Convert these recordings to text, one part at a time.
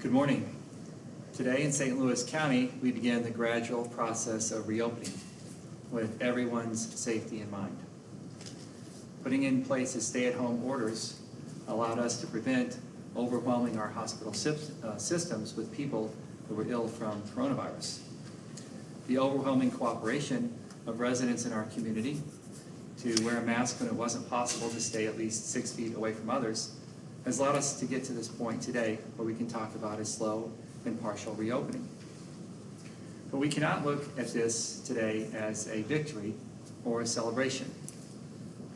Good morning. Today in St. Louis County, we began the gradual process of reopening with everyone's safety in mind. Putting in place the stay-at-home orders allowed us to prevent overwhelming our hospital systems with people who were ill from coronavirus. The overwhelming cooperation of residents in our community to wear a mask when it wasn't possible to stay at least 6 feet away from others has allowed us to get to this point today where we can talk about a slow and partial reopening. But we cannot look at this today as a victory or a celebration.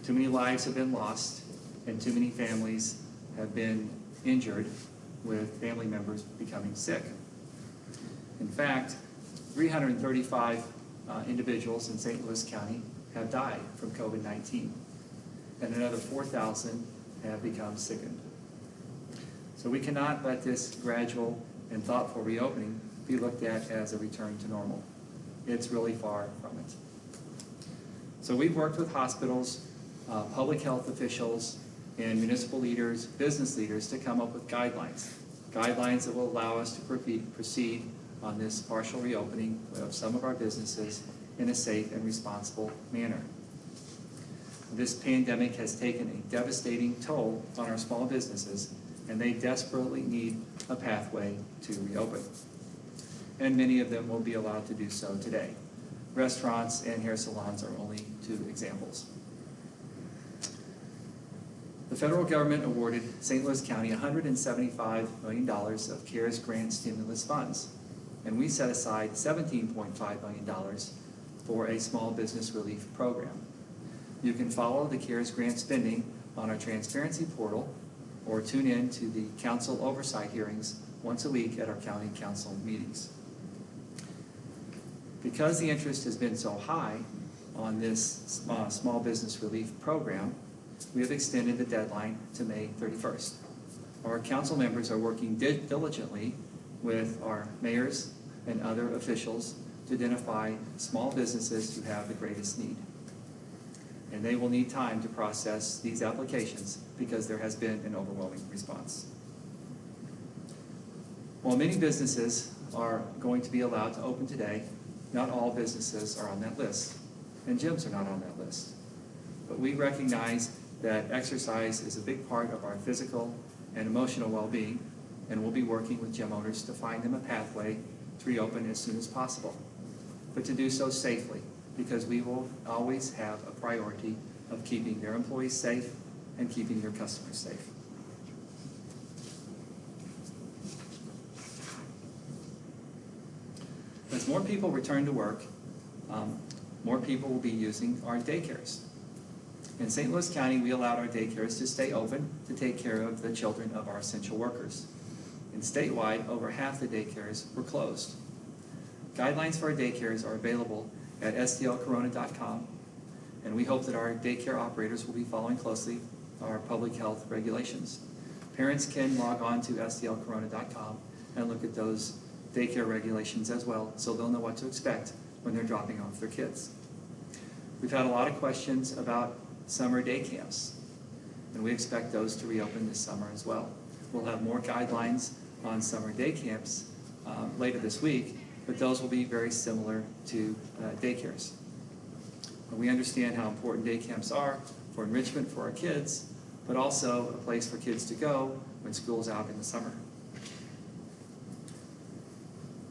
Too many lives have been lost and too many families have been injured with family members becoming sick. In fact, 335 individuals in St. Louis County have died from COVID-19 and another 4,000 have become sickened. So we cannot let this gradual and thoughtful reopening be looked at as a return to normal. It's really far from it. So we've worked with hospitals, public health officials, and municipal leaders, business leaders to come up with guidelines that will allow us to proceed on this partial reopening of some of our businesses in a safe and responsible manner. This pandemic has taken a devastating toll on our small businesses, and they desperately need a pathway to reopen. And many of them will be allowed to do so today. Restaurants and hair salons are only two examples. The federal government awarded St. Louis County $175 million of CARES grant stimulus funds, and we set aside $17.5 million for a small business relief program. You can follow the CARES grant spending on our transparency portal or tune in to the council oversight hearings once a week at our county council meetings. Because the interest has been so high on this small business relief program, we have extended the deadline to May 31st. Our council members are working diligently with our mayors and other officials to identify small businesses who have the greatest need. And they will need time to process these applications because there has been an overwhelming response. While many businesses are going to be allowed to open today, not all businesses are on that list, and gyms are not on that list. But we recognize that exercise is a big part of our physical and emotional well-being, and we'll be working with gym owners to find them a pathway to reopen as soon as possible, but to do so safely, because we will always have a priority of keeping their employees safe and keeping their customers safe. As more people return to work, more people will be using our daycares. In St. Louis County, we allowed our daycares to stay open to take care of the children of our essential workers. And statewide, over half the daycares were closed. Guidelines for our daycares are available at stlcorona.com, and we hope that our daycare operators will be following closely our public health regulations. Parents can log on to stlcorona.com and look at those daycare regulations as well, so they'll know what to expect when they're dropping off their kids. We've had a lot of questions about summer day camps, and we expect those to reopen this summer as well. We'll have more guidelines on summer day camps later this week, but those will be very similar to daycares. We understand how important day camps are for enrichment for our kids, but also a place for kids to go when school's out in the summer.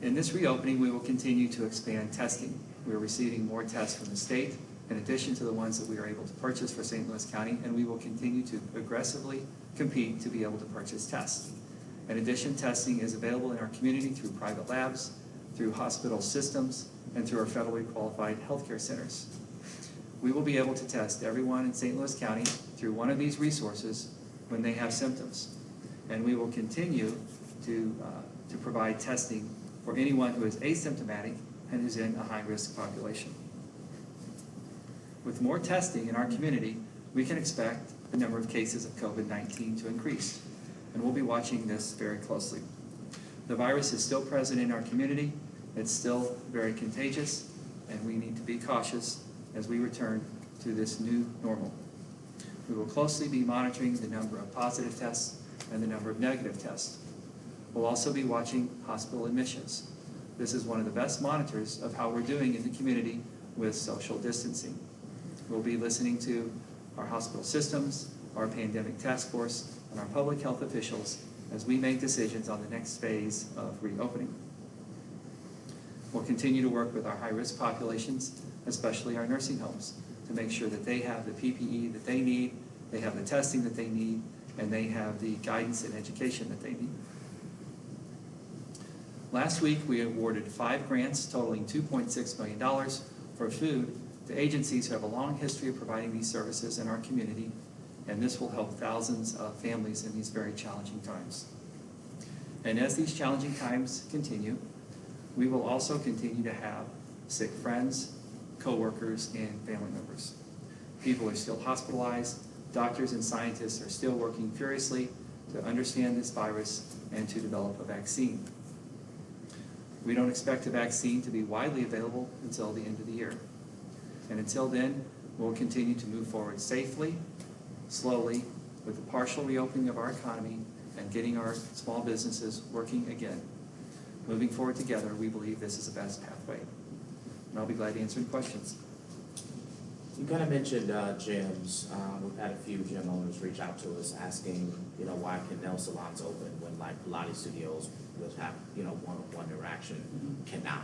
In this reopening, we will continue to expand testing. We are receiving more tests from the state, in addition to the ones that we are able to purchase for St. Louis County, and we will continue to aggressively compete to be able to purchase tests. In addition, testing is available in our community through private labs, through hospital systems, and through our federally qualified healthcare centers. We will be able to test everyone in St. Louis County through one of these resources when they have symptoms. And we will continue to provide testing for anyone who is asymptomatic and is in a high-risk population. With more testing in our community, we can expect the number of cases of COVID-19 to increase, and we'll be watching this very closely. The virus is still present in our community, it's still very contagious, and we need to be cautious as we return to this new normal. We will closely be monitoring the number of positive tests and the number of negative tests. We'll also be watching hospital admissions. This is one of the best monitors of how we're doing in the community with social distancing. We'll be listening to our hospital systems, our pandemic task force, and our public health officials as we make decisions on the next phase of reopening. We'll continue to work with our high-risk populations, especially our nursing homes, to make sure that they have the PPE that they need, they have the testing that they need, and they have the guidance and education that they need. Last week, we awarded 5 grants totaling $2.6 million for food to agencies who have a long history of providing these services in our community, and this will help thousands of families in these very challenging times. And as these challenging times continue, we will also continue to have sick friends, coworkers, and family members. People are still hospitalized. Doctors and scientists are still working furiously to understand this virus and to develop a vaccine. We don't expect a vaccine to be widely available until the end of the year. And until then, we'll continue to move forward safely, slowly, with the partial reopening of our economy and getting our small businesses working again. Moving forward together, we believe this is the best pathway. And I'll be glad to answer any questions. You kind of mentioned gyms. We've had a few gym owners reach out to us asking, why can nail salons open when like Pilates studios will have, one-on-one interaction cannot?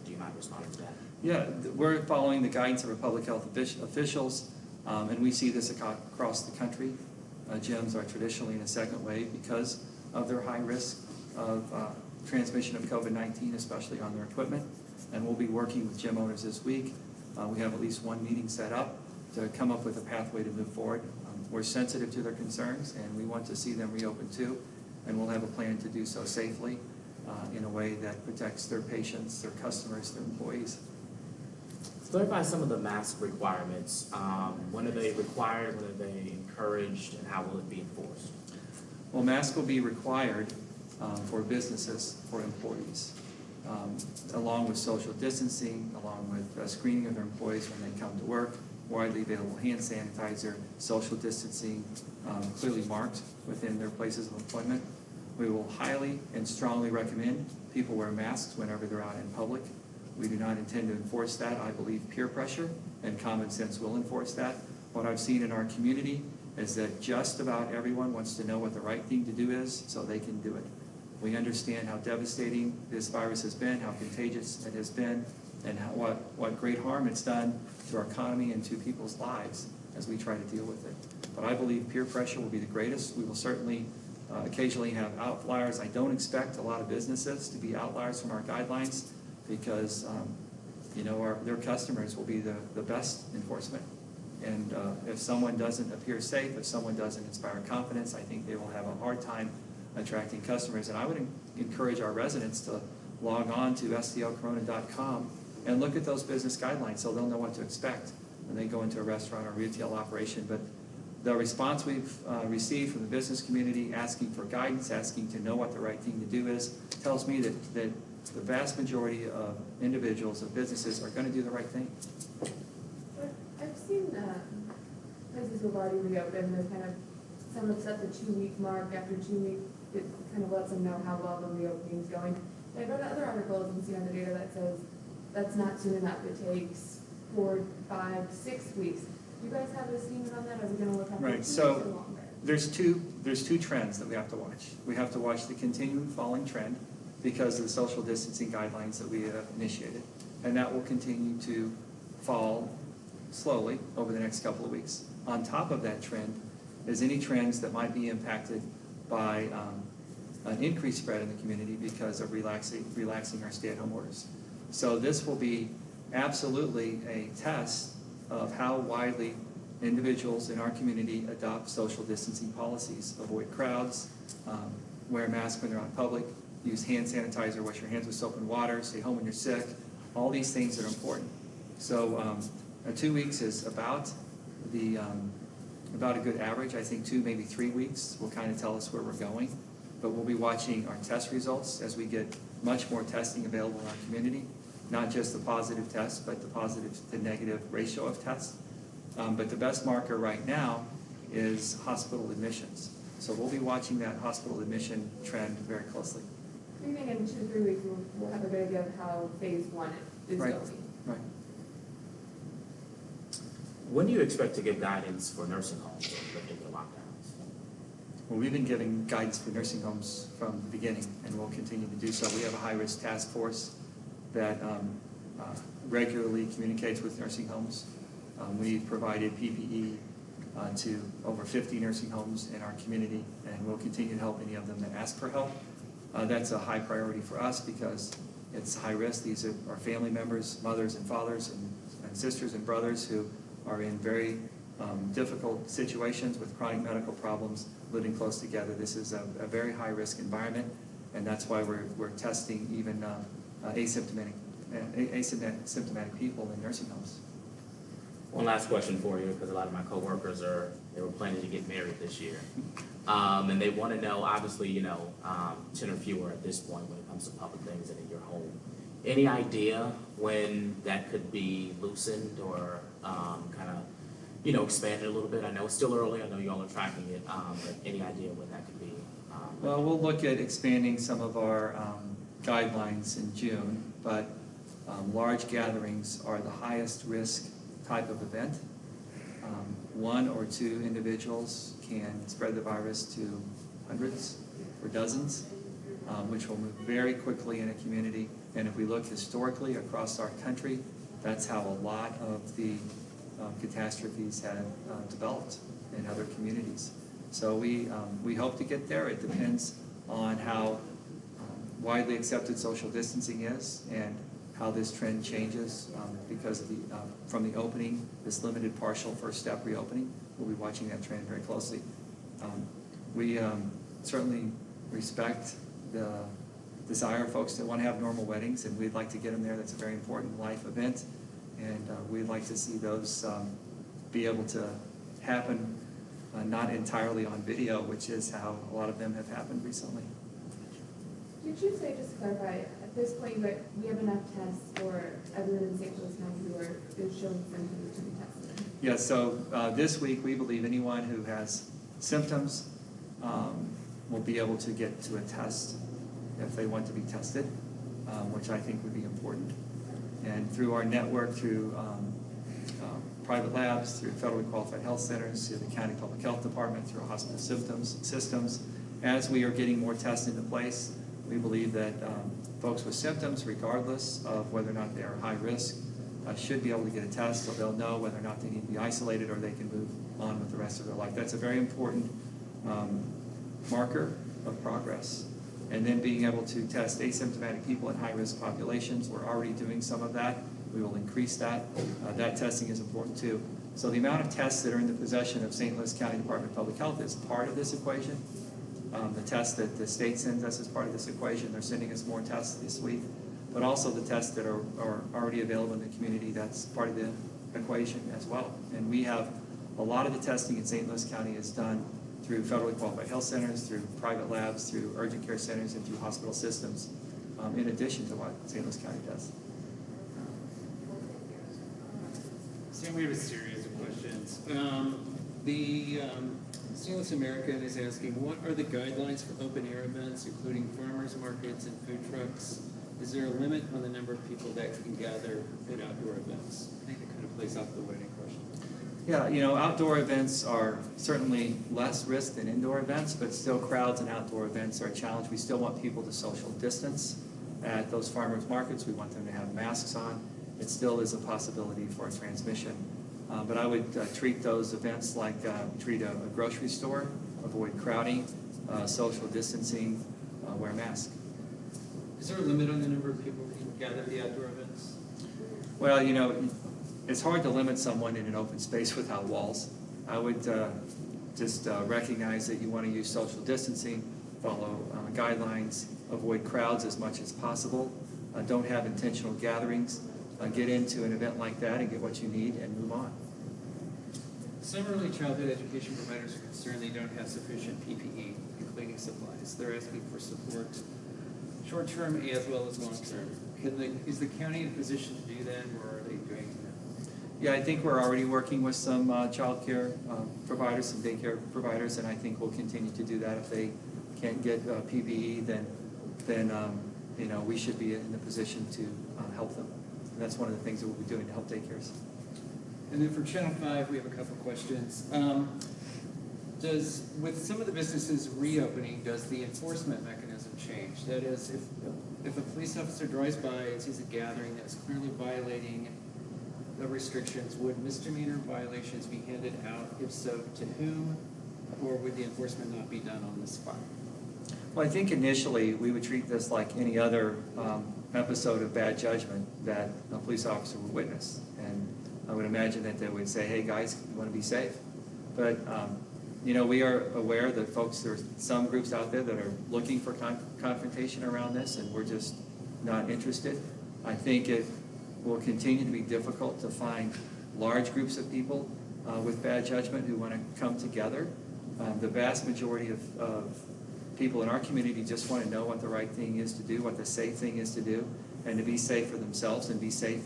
Do you mind responding to that? Yeah, we're following the guidance of our public health officials, and we see this across the country. Gyms are traditionally in a second wave because of their high risk of transmission of COVID-19, especially on their equipment. And we'll be working with gym owners this week. We have at least one meeting set up to come up with a pathway to move forward. We're sensitive to their concerns, and we want to see them reopen too. And we'll have a plan to do so safely in a way that protects their patients, their customers, their employees. Clarify some of the mask requirements. When are they required? When are they encouraged? And how will it be enforced? Well, masks will be required for businesses, for employees, along with social distancing, along with screening of their employees when they come to work, widely available hand sanitizer, social distancing, clearly marked within their places of employment. We will highly and strongly recommend people wear masks whenever they're out in public. We do not intend to enforce that. I believe peer pressure and common sense will enforce that. What I've seen in our community is that just about everyone wants to know what the right thing to do is so they can do it. We understand how devastating this virus has been, how contagious it has been, and what great harm it's done to our economy and to people's lives as we try to deal with it. But I believe peer pressure will be the greatest. We will certainly occasionally have outliers. I don't expect a lot of businesses to be outliers from our guidelines because their customers will be the best enforcement. And if someone doesn't appear safe, if someone doesn't inspire confidence, I think they will have a hard time attracting customers. And I would encourage our residents to log on to stlcorona.com and look at those business guidelines so they'll know what to expect when they go into a restaurant or retail operation. But the response we've received from the business community asking for guidance, asking to know what the right thing to do is, tells me that the vast majority of individuals, of businesses, are going to do the right thing. I've seen places who've already reopened, some have set the 2-week mark. After 2 weeks, it kind of lets them know how well the reopening is going. And I've read other articles and seen on the data that says that's not soon enough. It takes 4, 5, 6 weeks. Do you guys have a statement on that? Are we going to look at Right. So there's two trends that we have to watch. We have to watch the continuing falling trend because of the social distancing guidelines that we have initiated, and that will continue to fall slowly over the next couple of weeks. On top of that trend is any trends that might be impacted by an increased spread in the community because of relaxing our stay-at-home orders. So this will be absolutely a test of how widely individuals in our community adopt social distancing policies, avoid crowds, wear masks when they're out in public, use hand sanitizer, wash your hands with soap and water, stay home when you're sick. All these things are important. So 2 weeks is about a good average. I think 2, maybe 3 weeks will kind of tell us where we're going. But we'll be watching our test results as we get much more testing available in our community, not just the positive tests, but the positive to negative ratio of tests. But the best marker right now is hospital admissions. So we'll be watching that hospital admission trend very closely. I think in 2 to 3 weeks, we'll have a good idea of how phase one is Right. going. Right. When do you expect to give guidance for nursing homes or lifting the lockdowns? Well, we've been giving guidance for nursing homes from the beginning, and we'll continue to do so. We have a high-risk task force that regularly communicates with nursing homes. We've provided PPE to over 50 nursing homes in our community, and we'll continue to help any of them that ask for help. That's a high priority for us because it's high risk. These are our family members, mothers and fathers and sisters and brothers who are in very difficult situations with chronic medical problems, living close together. This is a very high-risk environment, and that's why we're testing even asymptomatic people in nursing homes. One last question for you, because a lot of my coworkers they were planning to get married this year. And they want to know, obviously, 10 or fewer at this point when it comes to public things and in your home. Any idea when that could be loosened or kind of, expanded a little bit? I know it's still early, I know you all are tracking it, but any idea when that could be? Well, we'll look at expanding some of our guidelines in June, but large gatherings are the highest risk type of event. 1 or 2 individuals can spread the virus to hundreds or dozens, which will move very quickly in a community. And if we look historically across our country, that's how a lot of the catastrophes have developed in other communities. So we hope to get there. It depends on how widely accepted social distancing is and how this trend changes because of from the opening, this limited partial first step reopening. We'll be watching that trend very closely. We certainly respect the desire of folks that want to have normal weddings, and we'd like to get them there. That's a very important life event, and we'd like to see those be able to happen not entirely on video, which is how a lot of them have happened recently. Did you say, just to clarify, at this point, we have enough tests for everyone in St. Louis County who is showing symptoms to be tested? Yeah, so this week, we believe anyone who has symptoms will be able to get to a test if they want to be tested, which I think would be important. And through our network, through private labs, through federally qualified health centers, through the county public health department, through hospital systems, as we are getting more tests into place, we believe that folks with symptoms, regardless of whether or not they are high risk, should be able to get a test so they'll know whether or not they need to be isolated or they can move on with the rest of their life. That's a very important marker of progress. And then being able to test asymptomatic people in high-risk populations, we're already doing some of that. We will increase that. That testing is important too. So the amount of tests that are in the possession of St. Louis County Department of Public Health is part of this equation. The tests that the state sends us as part of this equation, they're sending us more tests this week, but also the tests that are already available in the community, that's part of the equation as well. And we have a lot of the testing in St. Louis County is done through federally qualified health centers, through private labs, through urgent care centers, and through hospital systems, in addition to what St. Louis County does. Sam, we have a series of questions. The St. Louis American is asking, what are the guidelines for open air events, including farmers markets and food trucks? Is there a limit on the number of people that can gather at outdoor events? I think that kind of plays off the wedding question. Yeah, outdoor events are certainly less risk than indoor events, but still crowds and outdoor events are a challenge. We still want people to social distance at those farmers markets. We want them to have masks on. It still is a possibility for transmission. But I would treat those events like treat a grocery store, avoid crowding, social distancing, wear a mask. Is there a limit on the number of people who can gather at the outdoor events? Well, it's hard to limit someone in an open space without walls. I would just recognize that you want to use social distancing, follow guidelines, avoid crowds as much as possible, don't have intentional gatherings, get into an event like that and get what you need and move on. Some early childhood education providers are concerned they don't have sufficient PPE and cleaning supplies. They're asking for support, short-term as well as long-term. Is the county in a position to do that, or are they doing that? Yeah, I think we're already working with some childcare providers, some daycare providers, and I think we'll continue to do that. If they can't get PPE, then you know, we should be in the position to help them. And that's one of the things that we'll be doing to help daycares. And then for Channel 5, we have a couple questions. With some of the businesses reopening, does the enforcement mechanism change? That is, if a police officer drives by and sees a gathering that's clearly violating the restrictions, would misdemeanor violations be handed out? If so, to whom? Or would the enforcement not be done on the spot? Well, I think initially we would treat this like any other episode of bad judgment that a police officer would witness. And I would imagine that they would say, hey guys, you want to be safe? But you know, we are aware that there's some groups out there that are looking for confrontation around this, and we're just not interested. I think it will continue to be difficult to find large groups of people with bad judgment who want to come together. The vast majority of people in our community just want to know what the right thing is to do, what the safe thing is to do, and to be safe for themselves and be safe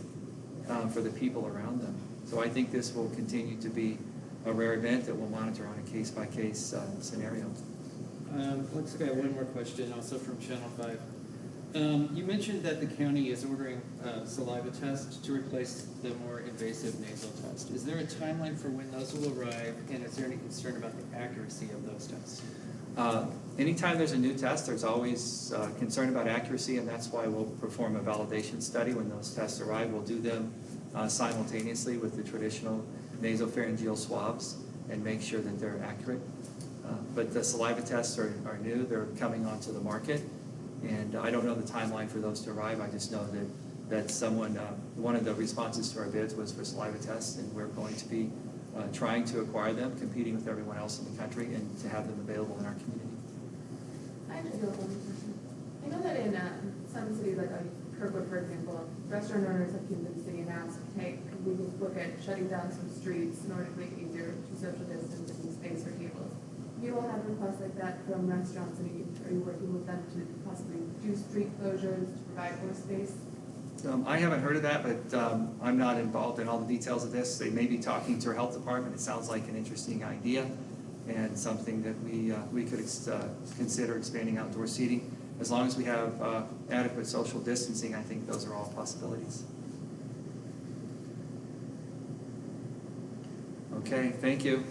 for the people around them. So I think this will continue to be a rare event that we'll monitor on a case-by-case scenario. Let's go, one more question, also from Channel 5. You mentioned that the county is ordering saliva tests to replace the more invasive nasal test. Is there a timeline for when those will arrive, and is there any concern about the accuracy of those tests? Anytime there's a new test, there's always concern about accuracy, and that's why we'll perform a validation study. When those tests arrive, we'll do them simultaneously with the traditional nasopharyngeal swabs and make sure that they're accurate. But the saliva tests are new. They're coming onto the market, and I don't know the timeline for those to arrive. I just know that one of the responses to our bids was for saliva tests, and we're going to be trying to acquire them, competing with everyone else in the country, and to have them available in our community. I just have one question. I know that in some cities, like Kirkwood, for example, restaurant owners have come to the city and asked, hey, could we look at shutting down some streets in order to make it easier to social distance and space for tables? You all have requests like that from restaurants, and are you working with them to possibly do street closures to provide more space? I haven't heard of that, but I'm not involved in all the details of this. They may be talking to our health department. It sounds like an interesting idea and something that we could consider expanding outdoor seating. As long as we have adequate social distancing, I think those are all possibilities. Okay, thank you.